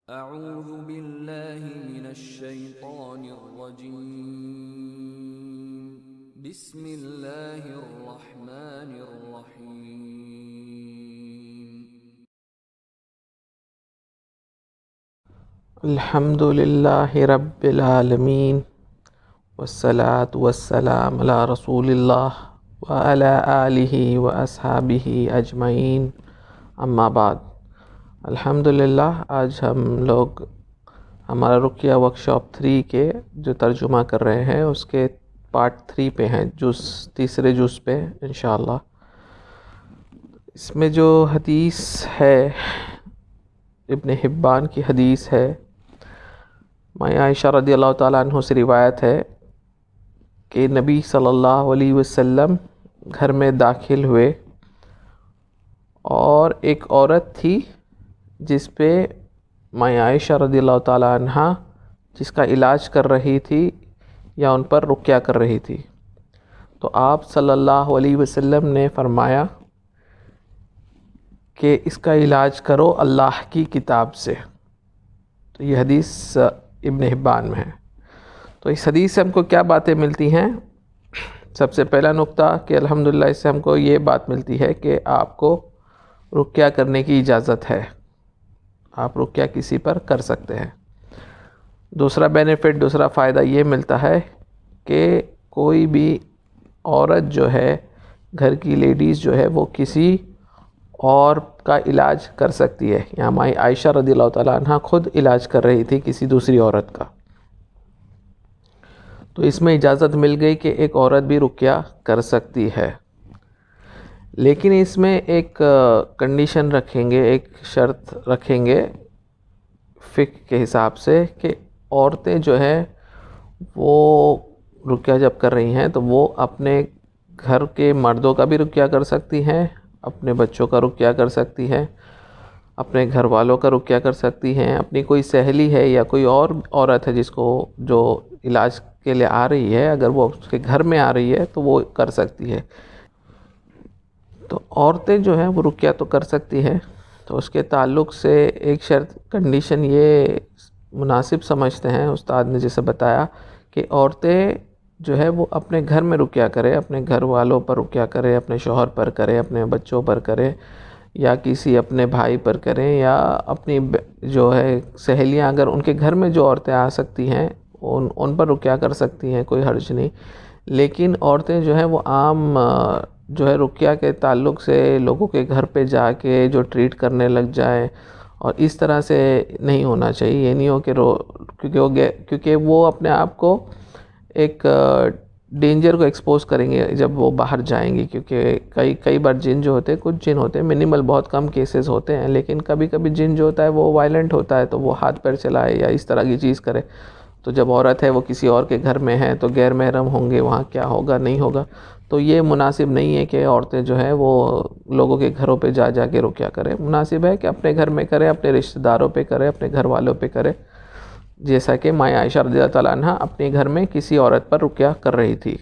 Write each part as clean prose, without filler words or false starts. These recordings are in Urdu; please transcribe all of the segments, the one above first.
اعوذ باللہ من الشیطان الرجیم بسم اللہ الرحمن الرحیم الحمد للہ رب العالمین والصلاة والسلام علی رسول اللہ وعلی آلہ واصحابہ اجمعین، اما بعد۔ الحمدللہ آج ہم لوگ ہمارا رقیہ ورکشاپ 3 کے جو ترجمہ کر رہے ہیں اس کے پارٹ 3 پہ ہیں، تیسرے جز پہ انشاءاللہ۔ اس میں جو حدیث ہے ابن حبان کی حدیث ہے، ماں عائشہ رضی اللہ تعالیٰ عنہ سے روایت ہے کہ نبی صلی اللہ علیہ وسلم گھر میں داخل ہوئے اور ایک عورت تھی جس پہ ماں عائشہ رضی اللہ تعالیٰ عنہ جس کا علاج کر رہی تھی یا ان پر رقیہ کر رہی تھی، تو آپ صلی اللہ علیہ وسلم نے فرمایا کہ اس کا علاج کرو اللہ کی کتاب سے۔ تو یہ حدیث ابن حبان میں ہے۔ تو اس حدیث سے ہم کو کیا باتیں ملتی ہیں؟ سب سے پہلا نقطہ کہ الحمدللہ اس سے ہم کو یہ بات ملتی ہے کہ آپ کو رقیہ کرنے کی اجازت ہے، آپ رقیہ کسی پر کر سکتے ہیں۔ دوسرا بینیفٹ، دوسرا فائدہ یہ ملتا ہے کہ کوئی بھی عورت جو ہے، گھر کی لیڈیز جو ہے، وہ کسی اور کا علاج کر سکتی ہے۔ یہاں ماں عائشہ رضی اللہ تعالیٰ عنہ خود علاج کر رہی تھی کسی دوسری عورت کا، تو اس میں اجازت مل گئی کہ ایک عورت بھی رقیہ کر سکتی ہے۔ لیکن اس میں ایک کنڈیشن رکھیں گے، ایک شرط رکھیں گے فقہ کے حساب سے کہ عورتیں جو ہے وہ رقیہ جب کر رہی ہیں تو وہ اپنے گھر کے مردوں کا بھی رقیہ کر سکتی ہیں، اپنے بچوں کا رقیہ کر سکتی ہیں، اپنے گھر والوں کا رقیہ کر سکتی ہیں، اپنی کوئی سہیلی ہے یا کوئی اور عورت ہے جس کو جو علاج کے لیے آ رہی ہے، اگر وہ اس کے گھر میں آ رہی ہے تو وہ کر سکتی ہے۔ تو عورتیں جو ہیں وہ رقیہ تو کر سکتی ہیں۔ تو اس کے تعلق سے ایک شرط، کنڈیشن یہ مناسب سمجھتے ہیں استاد نے جسے بتایا کہ عورتیں جو ہے وہ اپنے گھر میں رقیہ کرے، اپنے گھر والوں پر رقیہ کرے، اپنے شوہر پر کرے، اپنے بچوں پر کرے، یا کسی اپنے بھائی پر کریں، یا اپنی جو ہے سہیلیاں اگر ان کے گھر میں جو عورتیں آ سکتی ہیں ان پر رقیہ کر سکتی ہیں، کوئی حرج نہیں۔ لیکن عورتیں جو ہیں وہ عام جو ہے رقیہ کے تعلق سے لوگوں کے گھر پہ جا کے جو ٹریٹ کرنے لگ جائیں، اور اس طرح سے نہیں ہونا چاہیے۔ یہ نہیں ہو کہ کیونکہ وہ اپنے آپ کو ایک ڈینجر کو ایکسپوز کریں گے جب وہ باہر جائیں گی، کیونکہ کئی بار جن جو ہوتے ہیں، کچھ جن ہوتے ہیں، منیمل بہت کم کیسز ہوتے ہیں، لیکن کبھی کبھی جن جو ہوتا ہے وہ وائلنٹ ہوتا ہے، تو وہ ہاتھ پیر چلائے یا اس طرح کی چیز کرے۔ تو جب عورت ہے وہ کسی اور کے گھر میں ہے تو غیر محرم ہوں گے، وہاں کیا ہوگا نہیں ہوگا، تو یہ مناسب نہیں ہے کہ عورتیں جو ہیں وہ لوگوں کے گھروں پہ جا کے رقیہ کریں۔ مناسب ہے کہ اپنے گھر میں کرے، اپنے رشتہ داروں پہ کرے، اپنے گھر والوں پہ کرے، جیسا کہ ماں عائشہ رضی اللہ تعالیٰ عنہ اپنے گھر میں کسی عورت پر رقیہ کر رہی تھی۔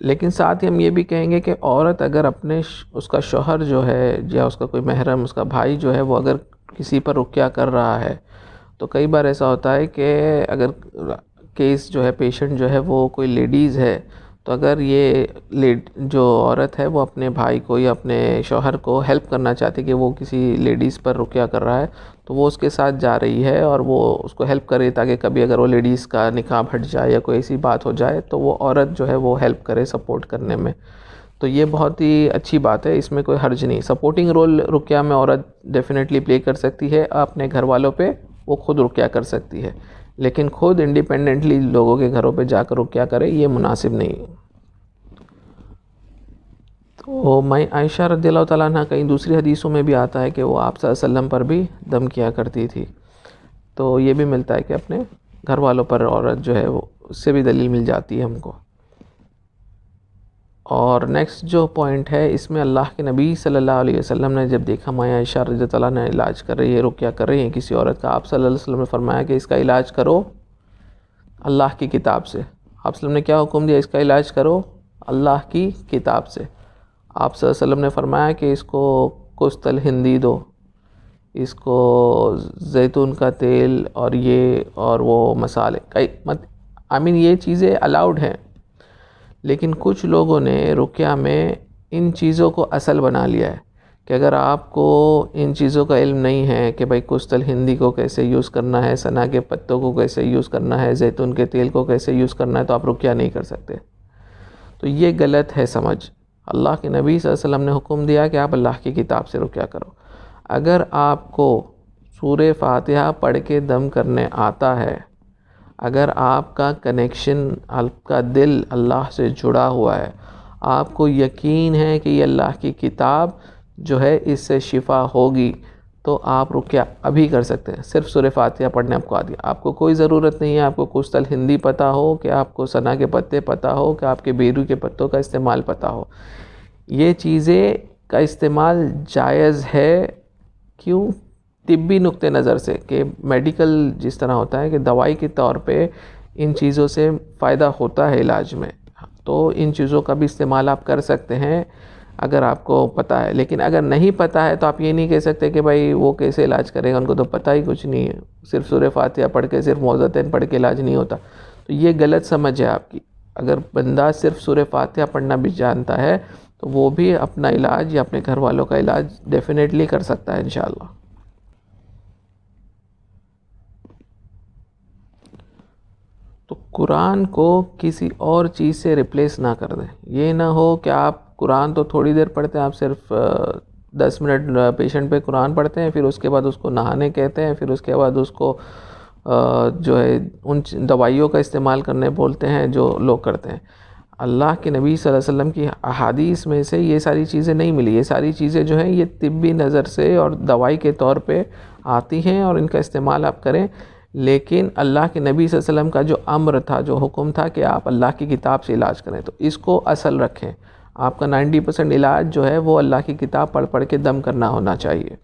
لیکن ساتھ ہی ہم یہ بھی کہیں گے کہ عورت اگر اس کا شوہر جو ہے یا اس کا کوئی محرم، اس کا بھائی جو ہے، وہ اگر کسی پر رقیہ کر رہا ہے، تو کئی بار ایسا ہوتا ہے کہ اگر کیس جو ہے، پیشنٹ جو ہے وہ کوئی لیڈیز ہے، تو اگر یہ جو عورت ہے وہ اپنے بھائی کو یا اپنے شوہر کو ہیلپ کرنا چاہتی کہ وہ کسی لیڈیز پر رقیہ کر رہا ہے، تو وہ اس کے ساتھ جا رہی ہے اور وہ اس کو ہیلپ کرے تاکہ کبھی اگر وہ لیڈیز کا نقاب ہٹ جائے یا کوئی ایسی بات ہو جائے تو وہ عورت جو ہے وہ ہیلپ کرے، سپورٹ کرنے میں۔ تو یہ بہت ہی اچھی بات ہے، اس میں کوئی حرج نہیں۔ سپورٹنگ رول رقیہ میں عورت ڈیفینیٹلی پلے کر سکتی ہے، اپنے گھر والوں پہ وہ خود رقیہ کر سکتی ہے، لیکن خود انڈیپینڈنٹلی لوگوں کے گھروں پہ جا کر رقیہ کرے، یہ مناسب نہیں۔ تو ماں عائشہ رضی اللہ تعالیٰ عنہ کئی دوسری حدیثوں میں بھی آتا ہے کہ وہ آپ صلی اللہ علیہ وسلم پر بھی دم کیا کرتی تھی، تو یہ بھی ملتا ہے کہ اپنے گھر والوں پر عورت جو ہے وہ اس سے بھی دلیل مل جاتی ہے ہم کو۔ اور نیکسٹ جو پوائنٹ ہے، اس میں اللہ کے نبی صلی اللہ علیہ وسلم نے جب دیکھا ماں عائشہ رضی اللہ تعالیٰ عنہ علاج کر رہی ہے، رقیہ کر رہی ہیں کسی عورت کا، آپ صلی اللہ علیہ وسلم نے فرمایا کہ اس کا علاج کرو اللہ کی کتاب سے۔ آپ صلی اللہ علیہ وسلم نے کیا حکم دیا؟ اس کا علاج کرو اللہ کی کتاب سے۔ آپ صلی اللہ علیہ وسلم نے فرمایا کہ اس کو کستل ہندی دو، اس کو زیتون کا تیل اور یہ اور وہ مسالے یہ چیزیں الاؤڈ ہیں، لیکن کچھ لوگوں نے رقیہ میں ان چیزوں کو اصل بنا لیا ہے کہ اگر آپ کو ان چیزوں کا علم نہیں ہے کہ بھائی کستل ہندی کو کیسے یوز کرنا ہے، سنا کے پتوں کو کیسے یوز کرنا ہے، زیتون کے تیل کو کیسے یوز کرنا ہے، تو آپ رقیہ نہیں کر سکتے. تو یہ غلط ہے سمجھ. اللہ کے نبی صلی اللہ علیہ وسلم نے حکم دیا کہ آپ اللہ کی کتاب سے رقیہ کرو. اگر آپ کو سورہ فاتحہ پڑھ کے دم کرنے آتا ہے، اگر آپ کا کنیکشن، آپ کا دل اللہ سے جڑا ہوا ہے، آپ کو یقین ہے کہ یہ اللہ کی کتاب جو ہے اس سے شفا ہوگی، تو آپ رقیہ ابھی کر سکتے ہیں. صرف سورہ فاتحہ پڑھنے آپ کو آتی ہے. آپ کو کوئی ضرورت نہیں ہے آپ کو کستل ہندی پتہ ہو، کہ آپ کو سنا کے پتے پتہ ہو، کہ آپ کے بیرو کے پتوں کا استعمال پتہ ہو. یہ چیزیں کا استعمال جائز ہے. کیوں؟ طبی نقطہ نظر سے، کہ میڈیکل جس طرح ہوتا ہے کہ دوائی کے طور پہ ان چیزوں سے فائدہ ہوتا ہے علاج میں، تو ان چیزوں کا بھی استعمال آپ کر سکتے ہیں اگر آپ کو پتہ ہے. لیکن اگر نہیں پتہ ہے تو آپ یہ نہیں کہہ سکتے کہ بھائی وہ کیسے علاج کرے گا، ان کو تو پتہ ہی کچھ نہیں ہے، صرف سورہ فاتحہ پڑھ کے، صرف معوذتین پڑھ کے علاج نہیں ہوتا. تو یہ غلط سمجھ ہے آپ کی. اگر بندہ صرف سورہ فاتحہ پڑھنا بھی جانتا ہے تو وہ بھی اپنا علاج یا اپنے گھر والوں کا علاج ڈیفینیٹلی کر سکتا ہے انشاءاللہ. تو قرآن کو کسی اور چیز سے ریپلیس نہ کر دیں. یہ نہ ہو کہ آپ قرآن تو تھوڑی دیر پڑھتے ہیں، آپ صرف 10 منٹ پیشنٹ پہ قرآن پڑھتے ہیں، پھر اس کے بعد اس کو نہانے کہتے ہیں، پھر اس کے بعد اس کو جو ہے ان دوائیوں کا استعمال کرنے بولتے ہیں جو لوگ کرتے ہیں. اللہ کے نبی صلی اللہ علیہ وسلم کی احادیث میں سے یہ ساری چیزیں نہیں ملی. یہ ساری چیزیں جو ہیں یہ طبی نظر سے اور دوائی کے طور پہ آتی ہیں اور ان کا استعمال آپ کریں. لیکن اللہ کے نبی صلی اللہ علیہ وسلم کا جو امر تھا، جو حکم تھا کہ آپ اللہ کی کتاب سے علاج کریں، تو اس کو اصل رکھیں. آپ کا 90% علاج جو ہے وہ اللہ کی کتاب پڑھ پڑھ کے دم کرنا ہونا چاہیے.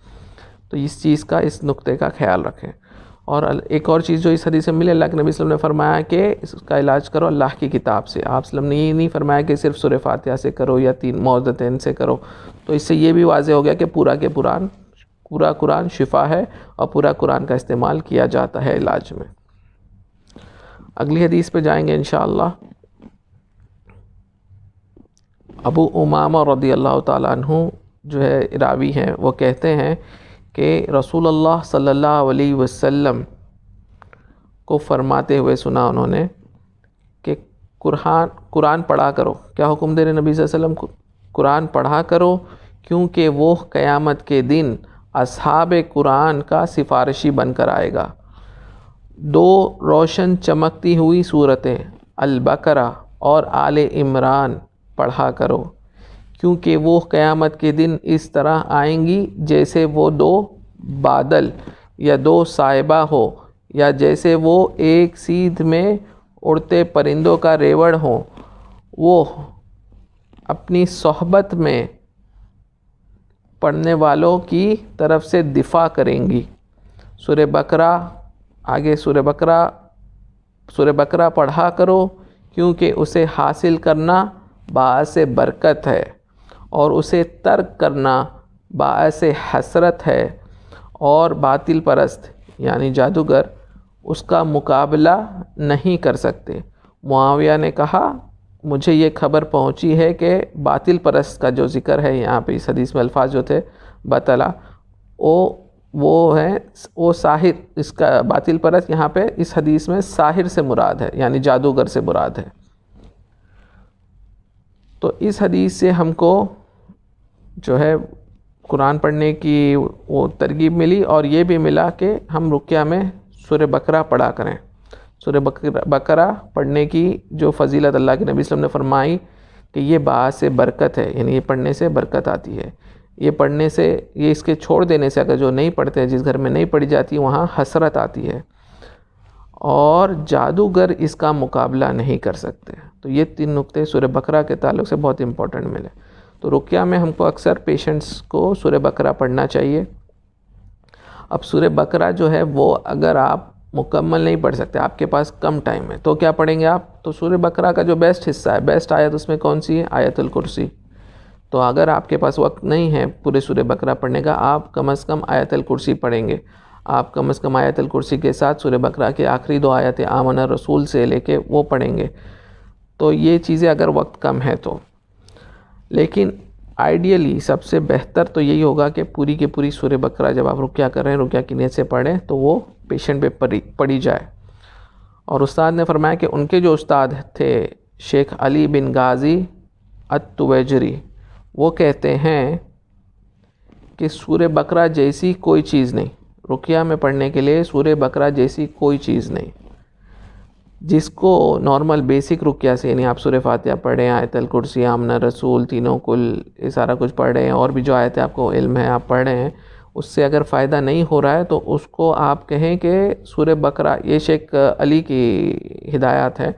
تو اس چیز کا، اس نقطے کا خیال رکھیں. اور ایک اور چیز جو اس حدیث سے ملے، اللہ کے نبی صلی اللہ علیہ وسلم نے فرمایا کہ اس کا علاج کرو اللہ کی کتاب سے. آپ صلی اللہ علیہ وسلم نے یہ نہیں فرمایا کہ صرف سورہ فاتحہ سے کرو یا 3 معوذتین سے کرو. تو اس سے یہ بھی واضح ہو گیا کہ پورا قرآن شفا ہے اور پورا قرآن کا استعمال کیا جاتا ہے علاج میں. اگلی حدیث پہ جائیں گے انشاءاللہ. ابو امامہ رضی اللہ تعالیٰ عنہ جو ہے راوی ہیں، وہ کہتے ہیں کہ رسول اللہ صلی اللہ علیہ وسلم کو فرماتے ہوئے سنا انہوں نے کہ قرآن پڑھا کرو. کیا حکم دے رہے نبی صلی اللہ علیہ وسلم کو؟ قرآن پڑھا کرو، کیونکہ وہ قیامت کے دن اصحاب قرآن کا سفارشی بن کر آئے گا. 2 روشن چمکتی ہوئی صورتیں البقرہ اور آل عمران پڑھا کرو، کیونکہ وہ قیامت کے دن اس طرح آئیں گی جیسے وہ 2 بادل یا 2 صائبہ ہو، یا جیسے وہ ایک سیدھ میں اڑتے پرندوں کا ریوڑ ہوں. وہ اپنی صحبت میں پڑھنے والوں کی طرف سے دفاع کریں گی. سورہ بقرہ پڑھا کرو، کیونکہ اسے حاصل کرنا باعث برکت ہے اور اسے ترک کرنا باعث حسرت ہے، اور باطل پرست یعنی جادوگر اس کا مقابلہ نہیں کر سکتے. معاویہ نے کہا مجھے یہ خبر پہنچی ہے کہ باطل پرست کا جو ذکر ہے یہاں پہ اس حدیث میں الفاظ جو تھے بطلا، وہ ساحر، اس کا باطل پرست یہاں پہ اس حدیث میں ساحر سے مراد ہے، یعنی جادوگر سے مراد ہے. تو اس حدیث سے ہم کو جو ہے قرآن پڑھنے کی وہ ترغیب ملی، اور یہ بھی ملا کہ ہم رقیہ میں سورہ بقرہ پڑھا کریں. سورہ بقرہ پڑھنے کی جو فضیلت اللہ کے نبی صلی اللہ علیہ وسلم نے فرمائی کہ یہ باعث برکت ہے، یعنی یہ پڑھنے سے برکت آتی ہے. یہ پڑھنے سے، یہ اس کے چھوڑ دینے سے، اگر جو نہیں پڑھتے ہیں، جس گھر میں نہیں پڑھی جاتی وہاں حسرت آتی ہے، اور جادوگر اس کا مقابلہ نہیں کر سکتے. تو یہ 3 نقطے سورہ بقرہ کے تعلق سے بہت امپورٹنٹ ملے. تو رقیہ میں ہم کو اکثر پیشنٹس کو سورہ بقرہ پڑھنا چاہیے. اب سورہ بقرہ جو ہے وہ اگر آپ مکمل نہیں پڑھ سکتے، آپ کے پاس کم ٹائم ہے، تو کیا پڑھیں گے آپ؟ تو سورہ بقرہ کا جو بیسٹ حصہ ہے، بیسٹ آیت اس میں کون سی ہے؟ آیت الکرسی. تو اگر آپ کے پاس وقت نہیں ہے پورے سورہ بقرہ پڑھنے کا، آپ کم از کم آیت الکرسی پڑھیں گے، آپ کم از کم آیت الکرسی کے ساتھ سورہ بقرہ کے آخری 2 آیت آمن الرسول سے لے کے وہ پڑھیں گے. تو یہ چیزیں اگر وقت کم ہے تو. لیکن آئیڈیلی سب سے بہتر تو یہی ہوگا کہ پوری کی پوری سورہ بقرہ جب آپ رقیہ کر رہے ہیں، رقیہ کی نیت سے پڑھیں تو وہ پیشنٹ پہ پڑھی جائے. اور استاد نے فرمایا کہ ان کے جو استاد تھے شیخ علی بن غازی التویجری، وہ کہتے ہیں کہ سورہ بقرہ جیسی کوئی چیز نہیں، رقیہ میں پڑھنے کے لیے سورہ بقرہ جیسی کوئی چیز نہیں. جس کو نارمل بیسک رقیہ سے، یعنی آپ سورہ فاتحہ پڑھیں، آیت الکرسی، آمن رسول، تینوں کل، یہ سارا کچھ پڑھ رہے ہیں، اور بھی جو آیتیں آپ کو علم ہے آپ پڑھ رہے ہیں، اس سے اگر فائدہ نہیں ہو رہا ہے تو اس کو آپ کہیں کہ سورہ بقرہ، یہ شیخ علی کی ہدایات ہے،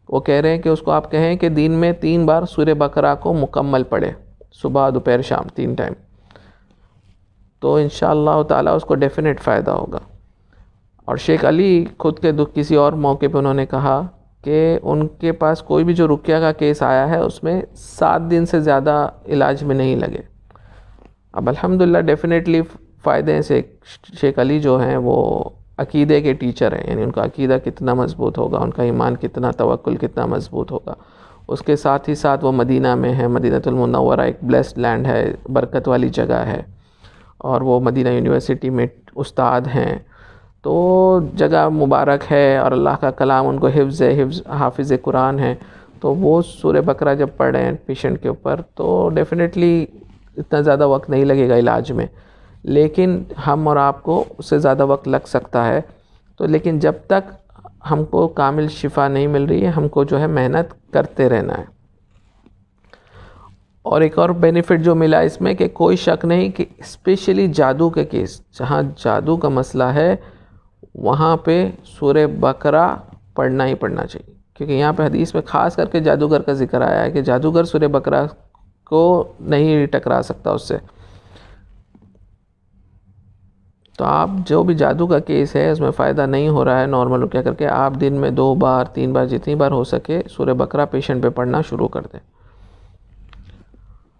وہ کہہ رہے ہیں کہ اس کو آپ کہیں کہ دن میں 3 بار سورہ بقرہ کو مکمل پڑھے، صبح دوپہر شام 3 ٹائم، تو انشاءاللہ تعالیٰ اس کو ڈیفینیٹ فائدہ ہوگا. اور شیخ علی خود کے کسی اور موقع پہ انہوں نے کہا کہ ان کے پاس کوئی بھی جو رقیہ کا کیس آیا ہے اس میں 7 دن سے زیادہ علاج میں نہیں لگے. اب الحمدللہ ڈیفینیٹلی فائدے سے شیخ علی جو ہیں وہ عقیدے کے ٹیچر ہیں، یعنی ان کا عقیدہ کتنا مضبوط ہوگا، ان کا ایمان کتنا، توکل کتنا مضبوط ہوگا. اس کے ساتھ ہی ساتھ وہ مدینہ میں ہے، مدینہ المنورہ ایک بلیسڈ لینڈ ہے، برکت والی جگہ ہے، اور وہ مدینہ یونیورسٹی میں استاد ہیں، تو جگہ مبارک ہے، اور اللہ کا کلام ان کو حافظ قرآن ہے. تو وہ سورہ بقرہ جب پڑھ رہے ہیں پیشنٹ کے اوپر تو ڈیفینیٹلی اتنا زیادہ وقت نہیں لگے گا علاج میں، لیکن ہم اور آپ کو اس سے زیادہ وقت لگ سکتا ہے. تو لیکن جب تک ہم کو کامل شفا نہیں مل رہی ہے، ہم کو جو ہے محنت کرتے رہنا ہے. اور ایک اور بینیفٹ جو ملا اس میں کہ کوئی شک نہیں کہ اسپیشلی جادو کے کیس، جہاں جادو کا مسئلہ ہے وہاں پہ سورہ بقرہ پڑھنا ہی پڑھنا چاہیے، کیونکہ یہاں پہ حدیث میں خاص کر کے جادوگر کا ذکر آیا ہے کہ جادوگر سورہ بقرہ کو نہیں ٹکرا سکتا اس سے. تو آپ جو بھی جادو کا کیس ہے اس میں فائدہ نہیں ہو رہا ہے، نارمل رقیہ کر کے آپ دن میں 2 بار 3 بار جتنی بار ہو سکے سورہ بقرہ پیشنٹ پہ پڑھنا شروع کر دیں.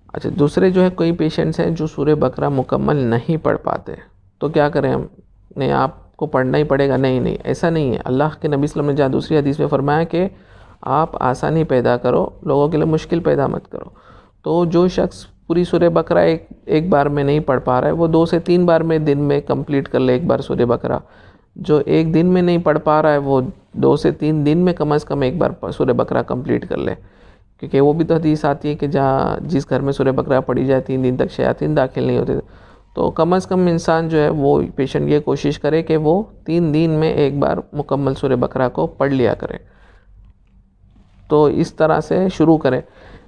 اچھا، دوسرے جو ہے کوئی پیشنٹس ہیں جو سورہ بقرہ مکمل نہیں پڑھ پاتے، تو کیا کریں ہم؟ نہیں آپ کو پڑھنا ہی پڑے گا. نہیں ایسا نہیں ہے. اللہ کے نبی صلی اللہ علیہ وسلم نے جہاں دوسری حدیث میں فرمایا کہ آپ آسانی پیدا کرو، لوگوں کے لیے مشکل پیدا مت کرو. تو جو شخص پوری سورہ بقرہ ایک بار میں نہیں پڑھ پا رہا ہے، وہ 2 سے 3 بار میں دن میں کمپلیٹ کر لے ایک بار سورہ بقرہ. جو ایک دن میں نہیں پڑھ پا رہا ہے وہ 2 سے 3 دن میں کم از کم ایک بار سورہ بقرہ کمپلیٹ کر لے، کیونکہ وہ بھی تو حدیث آتی ہے کہ جس گھر میں سورہ بقرہ پڑھی جائے 3 دن تک شیاطین داخل نہیں ہوتے. تو کم از کم انسان جو ہے وہ پیشنٹ یہ کوشش کرے کہ وہ 3 دن میں ایک بار مکمل سورہ بقرہ کو پڑھ لیا کرے. تو اس طرح سے شروع کریں.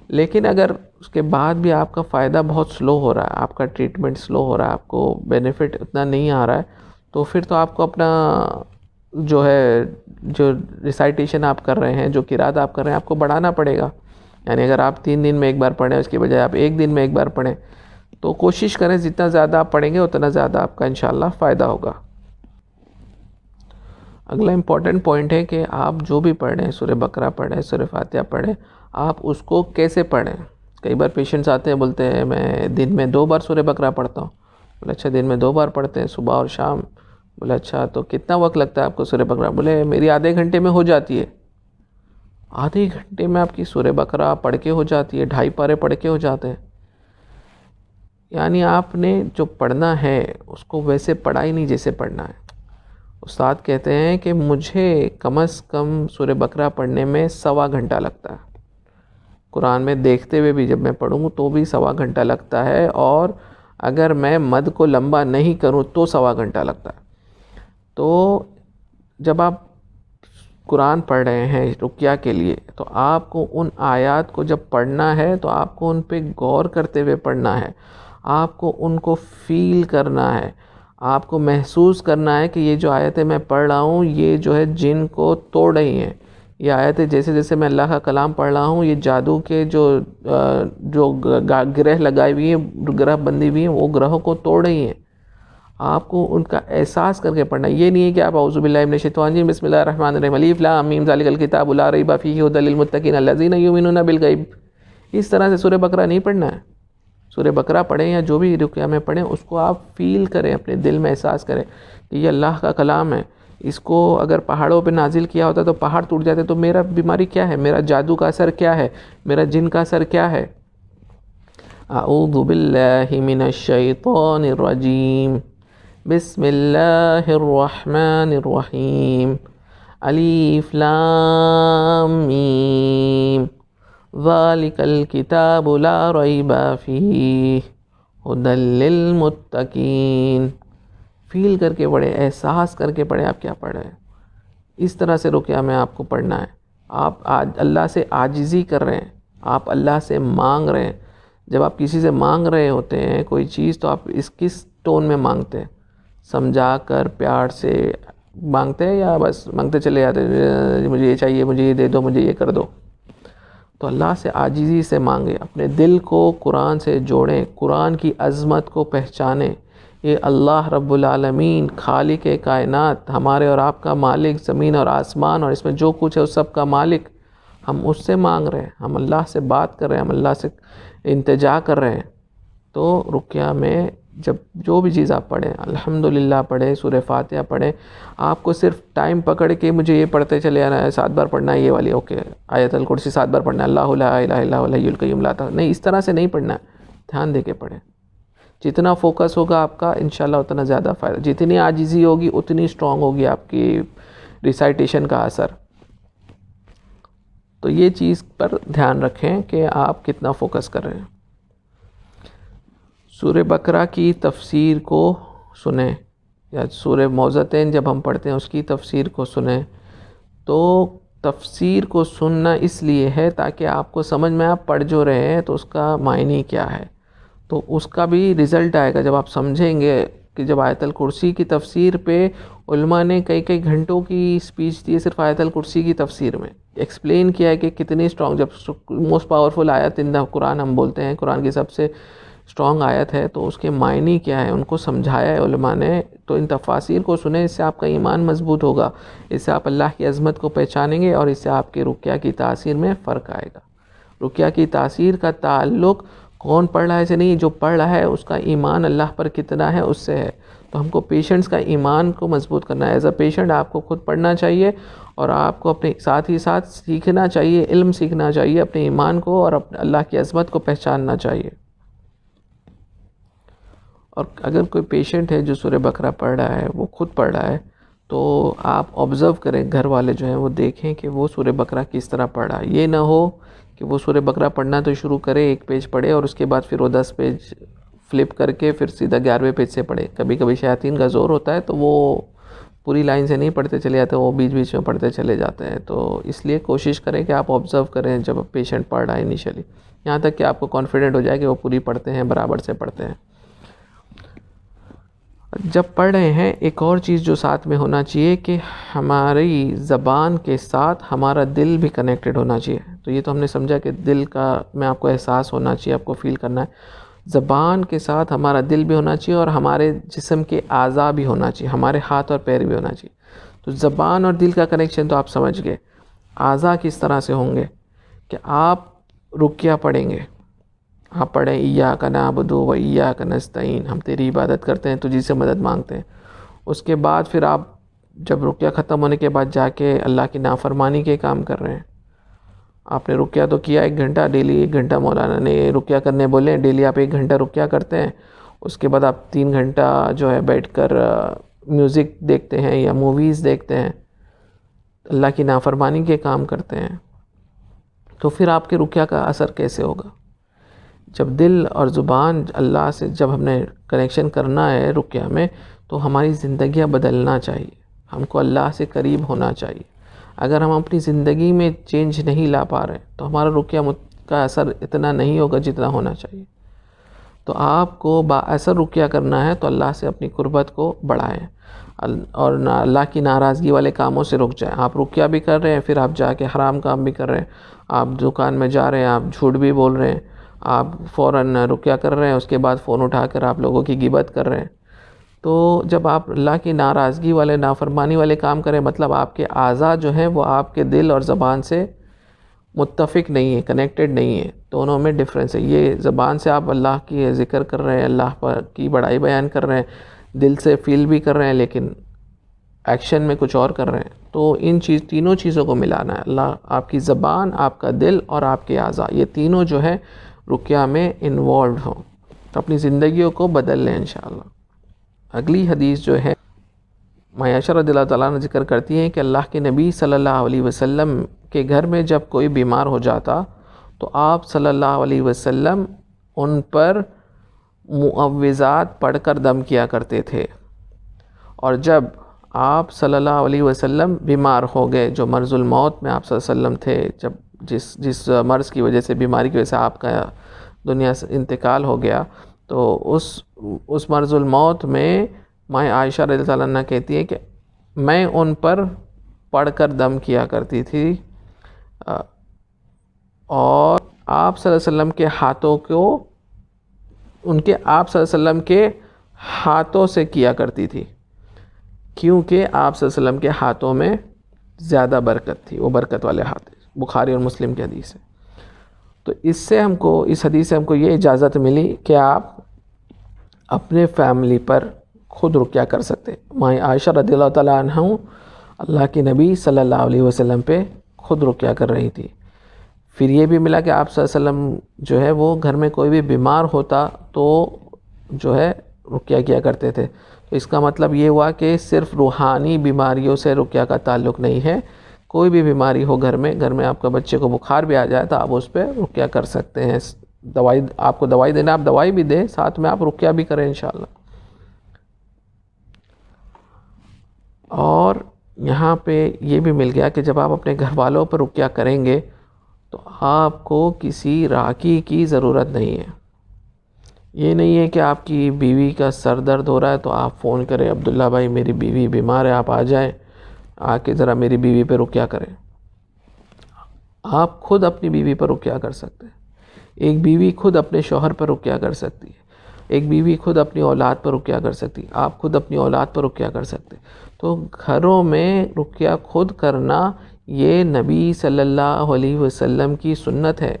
لیکن اگر اس کے بعد بھی آپ کا فائدہ بہت سلو ہو رہا ہے، آپ کا ٹریٹمنٹ سلو ہو رہا ہے، آپ کو بینیفٹ اتنا نہیں آ رہا ہے، تو پھر تو آپ کو اپنا جو ہے جو ریسائٹیشن آپ کر رہے ہیں، جو قرات آپ کر رہے ہیں، آپ کو بڑھانا پڑے گا. یعنی اگر آپ 3 دن میں ایک بار پڑھیں اس کی بجائے آپ 1 دن میں ایک بار پڑھیں، تو کوشش کریں جتنا زیادہ آپ پڑھیں گے اتنا زیادہ آپ کا انشاءاللہ فائدہ ہوگا. اگلا امپورٹنٹ پوائنٹ ہے کہ آپ جو بھی پڑھیں، سورہ بقرہ پڑھیں، سورہ فاتحہ پڑھیں، آپ اس کو کیسے پڑھیں. کئی بار پیشنٹس آتے ہیں بولتے ہیں میں دن میں 2 بار سورہ بقرہ پڑھتا ہوں. بولے اچھا دن میں 2 بار پڑھتے ہیں، صبح اور شام. بولے اچھا تو کتنا وقت لگتا ہے آپ کو سورہ بقرہ؟ بولے میری آدھے گھنٹے میں ہو جاتی ہے. آدھے گھنٹے میں آپ کی سورہ بقرہ پڑھ کے ہو جاتی ہے، 2.5 پارے پڑھ کے ہو جاتے ہیں. یعنی آپ نے جو پڑھنا ہے اس کو ویسے پڑھا ہی نہیں جیسے پڑھنا ہے. استاد کہتے ہیں کہ مجھے کم از کم سورہ بقرہ پڑھنے میں 1.25 گھنٹہ لگتا ہے. قرآن میں دیکھتے ہوئے بھی جب میں پڑھوں تو بھی 1.25 گھنٹہ لگتا ہے، اور اگر میں مد کو لمبا نہیں کروں تو 1.25 گھنٹہ لگتا ہے. تو جب آپ قرآن پڑھ رہے ہیں رقیہ کے لیے تو آپ کو ان آیات کو جب پڑھنا ہے تو آپ کو ان پہ غور کرتے ہوئے پڑھنا ہے، آپ کو ان کو فیل کرنا ہے، آپ کو محسوس کرنا ہے کہ یہ جو آیتیں میں پڑھ رہا ہوں یہ جو ہے جن کو توڑ رہی ہیں. یہ آیتیں جیسے جیسے میں اللہ کا کلام پڑھ رہا ہوں، یہ جادو کے جو گرہ لگائی ہوئی ہیں، گرہ بندی ہوئی ہیں، وہ گرہوں کو توڑ رہی ہیں. آپ کو ان کا احساس کر کے پڑھنا ہے. یہ نہیں ہے کہ آپ اعوذ باللہ من الشیطان الرجیم بسم اللہ الرحمن الرحیم الف لام میم ذالک الکتاب لا ریب فیہ ھدی للمتقین الذین یؤمنون بالغیب، اس طرح سے سورہ بقرہ نہیں پڑھنا ہے. سورہ بقرہ پڑھیں یا جو بھی رقیہ میں پڑھیں، اس کو آپ فیل کریں، اپنے دل میں احساس کریں کہ یہ اللہ کا کلام ہے. اس کو اگر پہاڑوں پہ نازل کیا ہوتا تو پہاڑ ٹوٹ جاتے، تو میرا بیماری کیا ہے، میرا جادو کا اثر کیا ہے، میرا جن کا اثر کیا ہے. اعوذ باللہ من الشیطان الرجیم، بسم اللہ الرحمن الرحیم، الف لام میم، ذالک الکتاب لا ریب فیہ ھدی للمتقین. فیل کر کے پڑھیں، احساس کر کے پڑھیں آپ کیا پڑھ رہے ہیں. اس طرح سے رقیہ میں آپ کو پڑھنا ہے. آپ اللہ سے عاجزی کر رہے ہیں، آپ اللہ سے مانگ رہے ہیں. جب آپ کسی سے مانگ رہے ہوتے ہیں کوئی چیز تو آپ کس ٹون میں مانگتے ہیں؟ سمجھا کر پیار سے مانگتے ہیں یا بس مانگتے چلے جاتے ہیں مجھے یہ چاہیے، مجھے یہ دے دو، مجھے یہ کر دو؟ تو اللہ سے عاجزی سے مانگیں، اپنے دل کو قرآن سے جوڑیں، قرآن کی عظمت کو پہچانیں. یہ اللہ رب العالمین خالق کائنات، ہمارے اور آپ کا مالک، زمین اور آسمان اور اس میں جو کچھ ہے اس سب کا مالک، ہم اس سے مانگ رہے ہیں، ہم اللہ سے بات کر رہے ہیں، ہم اللہ سے التجا کر رہے ہیں. تو رقیہ میں جب جو بھی چیز آپ پڑھیں، الحمدللہ پڑھیں، سورہ فاتحہ پڑھیں. آپ کو صرف ٹائم پکڑ کے مجھے یہ پڑھتے چلے آنا ہے، 7 بار پڑھنا ہے یہ والی، اوکے آیت الکرسی 7 بار پڑھنا ہے، اللہ لا الہ الا هو الحی القیوم لا تأخذہ، نہیں، اس طرح سے نہیں پڑھنا ہے. دھیان دے کے پڑھیں. جتنا فوکس ہوگا آپ کا انشاءاللہ اتنا زیادہ فائدہ. جتنی عاجزی ہوگی اتنی اسٹرانگ ہوگی آپ کی ریسائٹیشن کا اثر. تو یہ چیز پر دھیان رکھیں کہ آپ کتنا فوکس کر رہے ہیں. سورہ بقرہ کی تفسیر کو سنیں، یا سورہ معوذتین جب ہم پڑھتے ہیں اس کی تفسیر کو سنیں. تو تفسیر کو سننا اس لیے ہے تاکہ آپ کو سمجھ میں آپ پڑھ جو رہے ہیں تو اس کا معنی کیا ہے. تو اس کا بھی رزلٹ آئے گا جب آپ سمجھیں گے کہ جب آیت الکرسی کی تفسیر پہ علماء نے کئی گھنٹوں کی اسپیچ دی ہے صرف آیت الکرسی کی تفسیر میں، ایکسپلین کیا ہے کہ کتنی اسٹرانگ، جب موسٹ پاورفل آیت ان دا قرآن ہم بولتے ہیں، قرآن کی سب سے اسٹرانگ آیت ہے، تو اس کے معنی کیا ہے ان کو سمجھایا ہے علماء نے. تو ان تفاسیر کو سنیں، اس سے آپ کا ایمان مضبوط ہوگا، اس سے آپ اللہ کی عظمت کو پہچانیں گے اور اس سے آپ کے رقیہ کی تاثیر میں فرق آئے گا. رقیہ کی تاثیر کا تعلق کون پڑھ رہا ہے سے نہیں، جو پڑھ رہا ہے اس کا ایمان اللہ پر کتنا ہے اس سے ہے. تو ہم کو پیشنٹس کا ایمان کو مضبوط کرنا ہے. ایز اے پیشنٹ آپ کو خود پڑھنا چاہیے اور آپ کو اپنے ساتھ ہی ساتھ سیکھنا چاہیے، علم سیکھنا چاہیے، اپنے ایمان کو اور اپنے اللہ کی عظمت کو پہچاننا چاہیے. اور اگر کوئی پیشنٹ ہے جو سورہ بقرہ پڑھ رہا ہے، وہ خود پڑھ رہا ہے، تو آپ آبزرو کریں، گھر والے جو ہیں وہ دیکھیں کہ وہ سورہ بقرہ کس طرح پڑھ رہا ہے. یہ نہ ہو کہ وہ سورہ بقرہ پڑھنا تو شروع کرے، 1 پیج پڑھے اور اس کے بعد پھر وہ 10 پیج فلپ کر کے پھر سیدھا 11ویں پیج سے پڑھے. کبھی کبھی شیاطین کا زور ہوتا ہے تو وہ پوری لائن سے نہیں پڑھتے چلے جاتے، وہ بیچ بیچ میں پڑھتے چلے جاتے ہیں. تو اس لیے کوشش کریں کہ آپ آبزرو کریں جب پیشنٹ پڑھ رہا ہے انیشلی، یہاں تک کہ آپ کو کانفیڈنٹ ہو جائے کہ وہ پوری پڑھتے ہیں، برابر سے پڑھتے ہیں. جب پڑھ رہے ہیں ایک اور چیز جو ساتھ میں ہونا چاہیے کہ ہماری زبان کے ساتھ ہمارا دل بھی کنیکٹڈ ہونا چاہیے. تو یہ تو ہم نے سمجھا کہ دل کا میں آپ کو احساس ہونا چاہیے، آپ کو فیل کرنا ہے. زبان کے ساتھ ہمارا دل بھی ہونا چاہیے اور ہمارے جسم کے اعضاء بھی ہونا چاہیے، ہمارے ہاتھ اور پیر بھی ہونا چاہیے. تو زبان اور دل کا کنیکشن تو آپ سمجھ گئے. اعضاء کس طرح سے ہوں گے کہ آپ رقیہ پڑھیں گے، آپ پڑھیں ایاک نعبد و ایاک نستعین، ہم تیری عبادت کرتے ہیں، تجھی سے مدد مانگتے ہیں. اس کے بعد پھر آپ جب رقیہ ختم ہونے کے بعد جا کے اللہ کی نافرمانی کے کام کر رہے ہیں. آپ نے رقیہ تو کیا 1 گھنٹہ، ڈیلی 1 گھنٹہ مولانا نے رقیہ کرنے بولے، ڈیلی آپ 1 گھنٹہ رقیہ کرتے ہیں. اس کے بعد آپ 3 گھنٹہ جو ہے بیٹھ کر میوزک دیکھتے ہیں یا موویز دیکھتے ہیں، اللہ کی نافرمانی کے کام کرتے ہیں. تو پھر آپ کے رقیہ کا اثر کیسے ہوگا؟ جب دل اور زبان اللہ سے جب ہم نے کنیکشن کرنا ہے رقیہ میں، تو ہماری زندگیاں بدلنا چاہیے، ہم کو اللہ سے قریب ہونا چاہیے. اگر ہم اپنی زندگی میں چینج نہیں لا پا رہے تو ہمارا رقیہ کا اثر اتنا نہیں ہوگا جتنا ہونا چاہیے. تو آپ کو با اثر رقیہ کرنا ہے تو اللہ سے اپنی قربت کو بڑھائیں اور اللہ کی ناراضگی والے کاموں سے رک جائیں. آپ رقیہ بھی کر رہے ہیں، پھر آپ جا کے حرام کام بھی کر رہے ہیں، آپ دکان میں جا رہے ہیں، آپ جھوٹ بھی بول رہے ہیں، آپ فوراً رقیہ کر رہے ہیں، اس کے بعد فون اٹھا کر آپ لوگوں کی غیبت کر رہے ہیں. تو جب آپ اللہ کی ناراضگی والے نافرمانی والے کام کریں، مطلب آپ کے اعضاء جو ہیں وہ آپ کے دل اور زبان سے متفق نہیں ہے، کنیکٹڈ نہیں ہے، دونوں میں ڈفرینس ہے۔ یہ زبان سے آپ اللہ کی ذکر کر رہے ہیں، اللہ پر کی بڑائی بیان کر رہے ہیں، دل سے فیل بھی کر رہے ہیں، لیکن ایکشن میں کچھ اور کر رہے ہیں۔ تو ان تینوں چیزوں کو ملانا ہے، اللہ، آپ کی زبان، آپ کا دل اور آپ کے اعضاء، یہ تینوں جو ہے رقیہ میں انوالوڈ ہوں، تو اپنی زندگیوں کو بدل لیں انشاءاللہ۔ اگلی حدیث جو ہے عائشہ رضی اللہ تعالیٰ عنہ ذکر کرتی ہیں کہ اللہ کے نبی صلی اللہ علیہ وسلم کے گھر میں جب کوئی بیمار ہو جاتا تو آپ صلی اللہ علیہ وسلم ان پر معوذات پڑھ کر دم کیا کرتے تھے، اور جب آپ صلی اللہ علیہ وسلم بیمار ہو گئے، جو مرض الموت میں آپ صلی اللہ علیہ وسلم تھے، جب جس مرض کی وجہ سے، بیماری کی وجہ سے آپ کا دنیا سے انتقال ہو گیا، تو اس مرض الموت میں ماں عائشہ رضی اللہ عنہ کہتی ہے کہ میں ان پر پڑھ کر دم کیا کرتی تھی، اور آپ صلی اللہ علیہ وسلم کے ہاتھوں کو آپ صلی اللہ علیہ وسلم کے ہاتھوں سے کیا کرتی تھی، کیونکہ آپ صلی اللہ علیہ وسلم کے ہاتھوں میں زیادہ برکت تھی، وہ برکت والے ہاتھ، بخاری اور مسلم کی حدیث ہے۔ تو اس حدیث سے ہم کو یہ اجازت ملی کہ آپ اپنے فیملی پر خود رقیہ کر سکتے۔ ماں عائشہ رضی اللہ تعالیٰ عنہ اللہ کے نبی صلی اللہ علیہ وسلم پہ خود رقیہ کر رہی تھی۔ پھر یہ بھی ملا کہ آپ صلی اللہ علیہ وسلم جو ہے وہ گھر میں کوئی بھی بیمار ہوتا تو جو ہے رقیہ کیا کرتے تھے۔ تو اس کا مطلب یہ ہوا کہ صرف روحانی بیماریوں سے رقیہ کا تعلق نہیں ہے، کوئی بھی بیماری ہو گھر میں آپ کا بچے کو بخار بھی آ جائے تو آپ اس پہ رقیہ کر سکتے ہیں۔ دوائی، آپ کو دوائی دینا، آپ دوائی بھی دیں، ساتھ میں آپ رقیہ بھی کریں انشاءاللہ۔ اور یہاں پہ یہ بھی مل گیا کہ جب آپ اپنے گھر والوں پر رقیہ کریں گے تو آپ کو کسی راقی کی ضرورت نہیں ہے۔ یہ نہیں ہے کہ آپ کی بیوی کا سر درد ہو رہا ہے تو آپ فون کریں، عبداللہ بھائی میری بیوی بیمار ہے، آپ آ جائیں، آ کے ذرا میری بیوی پہ رقیہ کریں۔ آپ خود اپنی بیوی پر رقیہ کر سکتے ہیں، ایک بیوی خود اپنے شوہر پر رقیہ کر سکتی ہے، ایک بیوی خود اپنی اولاد پر رقیہ کر سکتی ہے، آپ خود اپنی اولاد پر رقیہ کر سکتے ہیں۔ تو گھروں میں رقیہ خود کرنا یہ نبی صلی اللہ علیہ وسلم کی سنت ہے۔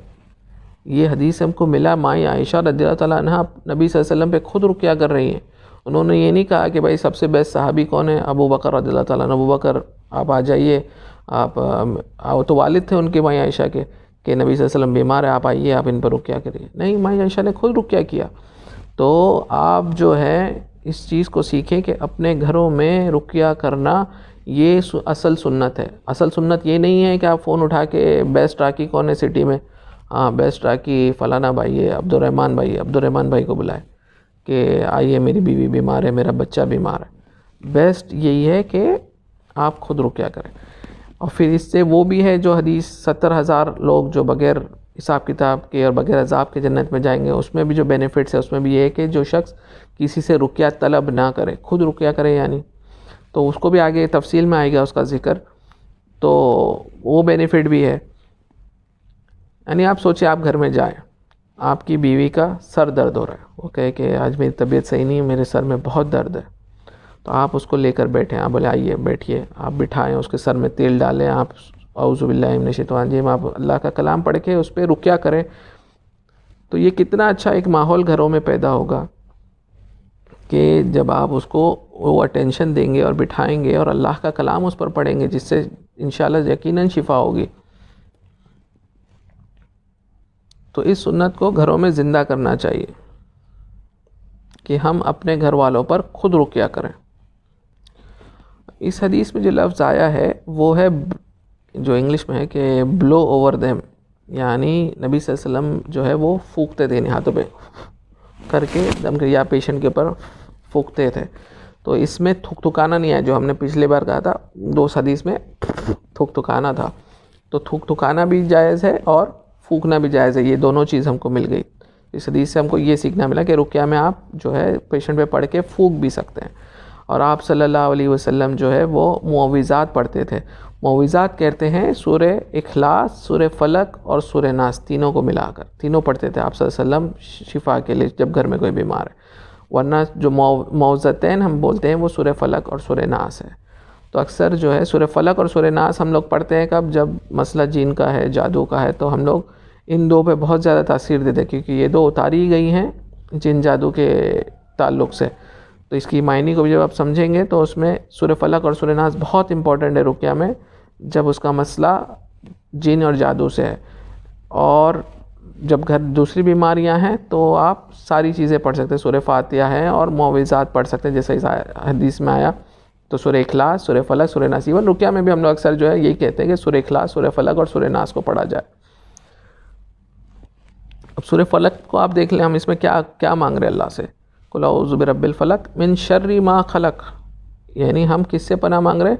یہ حدیث ہم کو ملا، ماں عائشہ رضی اللہ تعالیٰ عنہ نبی صلی اللہ علیہ وسلم پہ خود رقیہ کر رہی ہیں۔ انہوں نے یہ نہیں کہا کہ بھائی سب سے بیسٹ صحابی کون ہے، ابو بکر رضی اللہ تعالیٰ عنہ، ابو بکر آپ آ جائیے، آپ تو والد تھے ان کے ماں عائشہ کے، کہ نبی صلی اللہ علیہ وسلم بیمار ہے، آپ آئیے، آپ ان پر رقیہ کریے۔ نہیں، ماں عائشہ نے خود رقیہ کیا۔ تو آپ جو ہے اس چیز کو سیکھیں کہ اپنے گھروں میں رقیہ کرنا یہ اصل سنت ہے۔ اصل سنت یہ نہیں ہے کہ آپ فون اٹھا کے بیسٹ راقی کون ہے سٹی میں، ہاں بیسٹ راقی فلانا بھائی ہے، عبدالرحمن بھائی کو بلائے کہ آئیے میری بیوی بیمار ہے، میرا بچہ بیمار ہے۔ بیسٹ یہی ہے کہ آپ خود رقیہ کریں۔ اور پھر اس سے وہ بھی ہے جو حدیث 70,000 لوگ جو بغیر حساب کتاب کے اور بغیر عذاب کے جنت میں جائیں گے، اس میں بھی جو بینیفٹس ہے اس میں بھی یہ ہے کہ جو شخص کسی سے رقیہ طلب نہ کرے، خود رقیہ کرے، یعنی تو اس کو بھی آگے تفصیل میں آئے گا اس کا ذکر، تو وہ بینیفٹ بھی ہے۔ یعنی آپ سوچیں، آپ گھر میں جائیں، آپ کی بیوی کا سر درد ہو رہا ہے، وہ کہے کہ آج میری طبیعت صحیح نہیں ہے، میرے سر میں بہت درد ہے، تو آپ اس کو لے کر بیٹھیں، آپ بولے آئیے بیٹھیے، آپ بٹھائیں، اس کے سر میں تیل ڈالیں، آپ اعوذ باللہ من الشیطان الرجیم، آپ اللہ کا کلام پڑھ کے اس پہ رقیہ کریں، تو یہ کتنا اچھا ایک ماحول گھروں میں پیدا ہوگا کہ جب آپ اس کو وہ اٹینشن دیں گے اور بٹھائیں گے اور اللہ کا کلام اس پر پڑھیں گے، جس سے انشاءاللہ یقیناً شفا ہوگی۔ تو اس سنت کو گھروں میں زندہ کرنا چاہیے کہ ہم اپنے گھر والوں پر خود رقیہ کریں۔ اس حدیث میں جو لفظ آیا ہے وہ ہے جو انگلش میں ہے کہ بلو اوور دیم، یعنی نبی صلی اللہ علیہ وسلم جو ہے وہ پھونکتے تھے ہاتھوں پہ کر کے دم کر، یا پیشنٹ کے اوپر پھونکتے تھے۔ تو اس میں تھکانا نہیں ہے، جو ہم نے پچھلے بار کہا تھا، دو حدیث میں تھکانا تھا، تو تھکانا بھی جائز ہے اور پھونکنا بھی جائز ہے، یہ دونوں چیز ہم کو مل گئی۔ اس حدیث سے ہم کو یہ سیکھنا ملا کہ رقیہ میں آپ جو ہے پیشنٹ پہ پڑھ کے پھونک بھی سکتے ہیں۔ اور آپ صلی اللہ علیہ وسلم جو ہے وہ معوذات پڑھتے تھے۔ معوذات کہتے ہیں سورہ اخلاص، سورہ فلق اور سورہ ناس، تینوں کو ملا کر تینوں پڑھتے تھے آپ صلی اللہ علیہ وسلم شفا کے لیے جب گھر میں کوئی بیمار ہے۔ ورنہ جو معوذتین ہم بولتے ہیں وہ سورہ فلق اور سورہ ناس ہے۔ تو اکثر جو ہے سورہ فلق اور سورہ ناس ہم لوگ پڑھتے ہیں کب؟ جب مسئلہ جن کا ہے، جادو کا ہے، تو ہم لوگ ان دو پہ بہت زیادہ تاثیر دیتے ہیں، کیونکہ یہ دو اتاری گئی ہیں جن جادو کے تعلق سے. تو اس کی معنی کو بھی جب آپ سمجھیں گے تو اس میں سورہ فلق اور سورہ ناس بہت امپورٹنٹ ہے رقیہ میں، جب اس کا مسئلہ جن اور جادو سے ہے. اور جب گھر دوسری بیماریاں ہیں تو آپ ساری چیزیں پڑھ سکتے ہیں، سورہ فاتحہ ہیں اور معوذات پڑھ سکتے ہیں جیسے اس حدیث میں آیا. تو سورہ اخلاص، سورہ فلق، سورہ ناس. ایون رقیہ میں بھی ہم لوگ اکثر جو ہے یہی کہتے ہیں کہ سورہ اخلاص، سورہ فلق اور سورہ ناس کو پڑھا جائے. اب سورہ فلق کو آپ دیکھ لیں، ہم اس میں کیا مانگ رہے ہیں اللہ سے؟ قل اعوذ برب الفلق من شر ما خلق. یعنی ہم کس سے پناہ مانگ رہے ہیں؟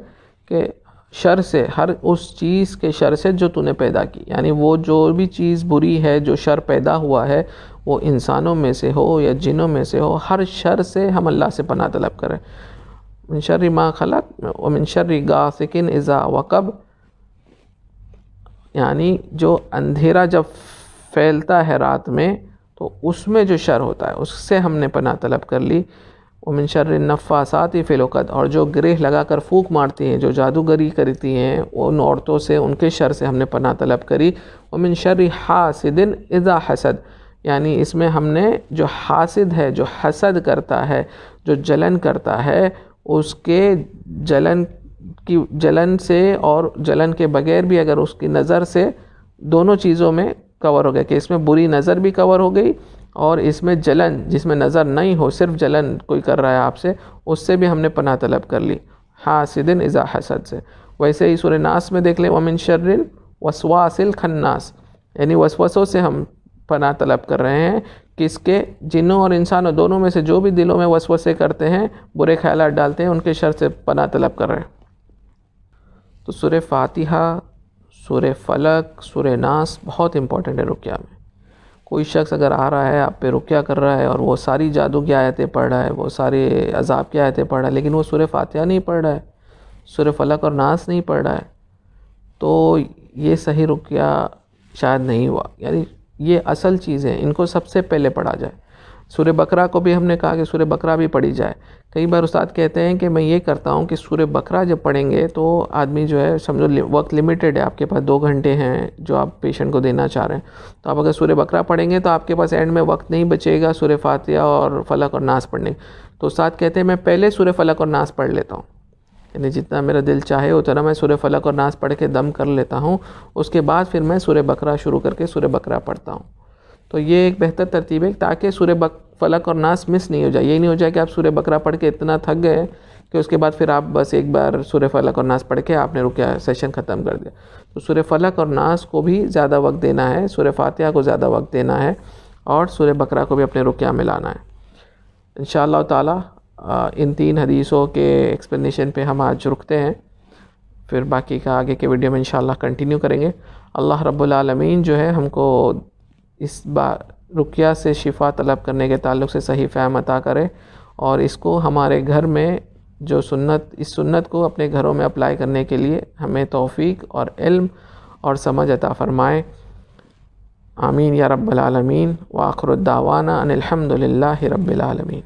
کہ شر سے، ہر اس چیز کے شر سے جو تو نے پیدا کی. یعنی وہ جو بھی چیز بری ہے، جو شر پیدا ہوا ہے، وہ انسانوں میں سے ہو یا جنوں میں سے ہو، ہر شر سے ہم اللہ سے پناہ طلب کریں. من شر ما خلق ومن شر غاسق اذا وقب. یعنی جو اندھیرا جب پھیلتا ہے رات میں تو اس میں جو شر ہوتا ہے اس سے ہم نے پناہ طلب کر لی. ومن شر النفاثات فی العقد. اور جو گرہ لگا کر پھونک مارتی ہیں، جو جادوگری کرتی ہیں ان عورتوں سے، ان کے شر سے ہم نے پناہ طلب کری. ومن شر حاسد اذا حسد. یعنی اس میں ہم نے جو حاسد ہے، جو حسد کرتا ہے، جو جلن کرتا ہے، اس کے جلن سے اور جلن کے بغیر بھی اگر اس کی نظر سے، دونوں چیزوں میں کور ہو گیا کہ اس میں بری نظر بھی کور ہو گئی اور اس میں جلن جس میں نظر نہیں ہو، صرف جلن کوئی کر رہا ہے آپ سے، اس سے بھی ہم نے پناہ طلب کر لی حاسد اذا حسد سے. ویسے ہی سورہ ناس میں دیکھ لیں ومن شر الوسواس الخناس. یعنی وسوسوں سے ہم پناہ طلب کر رہے ہیں، کس کے؟ جنوں اور انسانوں دونوں میں سے جو بھی دلوں میں وسوسے کرتے ہیں، برے خیالات ڈالتے ہیں، ان کے شر سے پناہ طلب کر رہے ہیں. تو سورہ فاتحہ، سورہ فلق، سورہ ناس بہت امپورٹنٹ ہے رقیہ میں. کوئی شخص اگر آ رہا ہے آپ پہ رقیہ کر رہا ہے اور وہ ساری جادو کی آیتیں پڑھ رہا ہے، وہ سارے عذاب کی آیتیں پڑھ رہا ہے، لیکن وہ سورہ فاتحہ نہیں پڑھ رہا ہے، سورہ فلق اور ناس نہیں پڑھ رہا ہے، تو یہ صحیح رقیہ شاید نہیں ہوا. یعنی یہ اصل چیزیں ان کو سب سے پہلے پڑھا جائے. سورہ بقرہ کو بھی ہم نے کہا کہ سورہ بقرہ بھی پڑھی جائے. کئی بار استاد کہتے ہیں کہ میں یہ کرتا ہوں کہ سورہ بقرہ جب پڑھیں گے تو آدمی جو ہے سمجھو وقت لمیٹڈ ہے، آپ کے پاس 2 گھنٹے ہیں جو آپ پیشنٹ کو دینا چاہ رہے ہیں، تو آپ اگر سورہ بقرہ پڑھیں گے تو آپ کے پاس اینڈ میں وقت نہیں بچے گا سورہ فاتحہ اور فلق اور ناس پڑھنے. تو استاد کہتے ہیں میں پہلے سورہ فلق اور ناس پڑھ لیتا ہوں، یعنی جتنا میرا دل چاہے اتنا میں سورہ فلق اور ناس پڑھ کے دم کر لیتا ہوں، اس کے بعد پھر میں سورہ بقرہ شروع کر کے سورہ بقرہ پڑھتا ہوں. تو یہ ایک بہتر ترتیب ہے تاکہ سورہ فلق اور ناس مس نہیں ہو جائے. یہ نہیں ہو جائے کہ آپ سورہ بقرہ پڑھ کے اتنا تھک گئے کہ اس کے بعد پھر آپ بس ایک بار سورہ فلق اور ناس پڑھ کے آپ نے رقیہ سیشن ختم کر دیا. تو سورہ فلق اور ناس کو بھی زیادہ وقت دینا ہے، سورہ فاتحہ کو زیادہ وقت دینا ہے، اور سورہ بقرہ کو بھی اپنے رقیہ میں لانا ہے. انشاءاللہ تعالی ان 3 حدیثوں کے ایکسپلینیشن پہ ہم آج رکتے ہیں، پھر باقی کا آگے کے ویڈیو میں انشاءاللہ کنٹینیو کریں گے. اللہ رب العالمین جو ہے ہم کو اس رقیہ سے شفا طلب کرنے کے تعلق سے صحیح فہم عطا کرے، اور اس کو ہمارے گھر میں جو اس سنت کو اپنے گھروں میں اپلائی کرنے کے لیے ہمیں توفیق اور علم اور سمجھ عطا فرمائے. آمین یا رب العالمین. وآخر الدعوانا ان الحمد للہ رب العالمین.